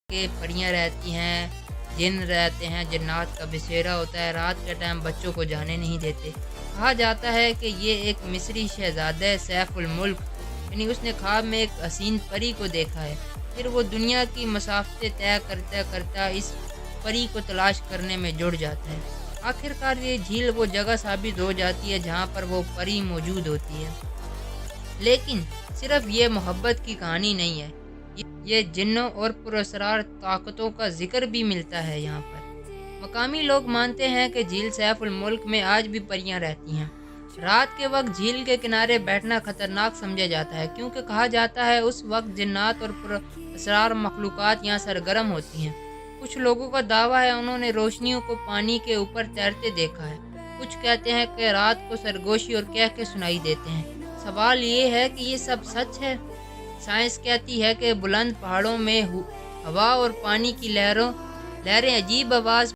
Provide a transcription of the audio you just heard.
के परियां रहती हैं, जिन रहते हैं, जिन्नात का बसेरा होता है, रात के टाइम बच्चों को जाने नहीं देते। कहा जाता है कि ये एक मिस्री शहज़ादा सैफ उल मुल्क यानी उसने ख्वाब में एक हसीन परी को देखा है। फिर वो दुनिया की मसाफ़तें तय करता करता इस परी को तलाश करने में जुड़ जाता है। आखिरकार ये झील वो जगह साबित हो जाती है जहाँ पर वो परी मौजूद होती है। लेकिन सिर्फ ये मोहब्बत की कहानी नहीं है, ये जिन्नों और पुरअसरार ताकतों का जिक्र भी मिलता है यहाँ पर। मकामी लोग मानते हैं कि झील सैफ उल मुल्क में आज भी परियां रहती हैं। रात के वक्त झील के किनारे बैठना खतरनाक समझा जाता है, क्योंकि कहा जाता है उस वक्त जिन्नात और पुरअसरार मखलूक़ात यहाँ सरगर्म होती हैं। कुछ लोगों का दावा है उन्होंने रोशनियों को पानी के ऊपर तैरते देखा है। कुछ कहते हैं कि रात को सरगोशी और कह के सुनाई देते हैं। सवाल ये है कि ये सब सच है। साइंस कहती है कि बुलंद पहाड़ों में हवा और पानी की लहरें अजीब आवाज़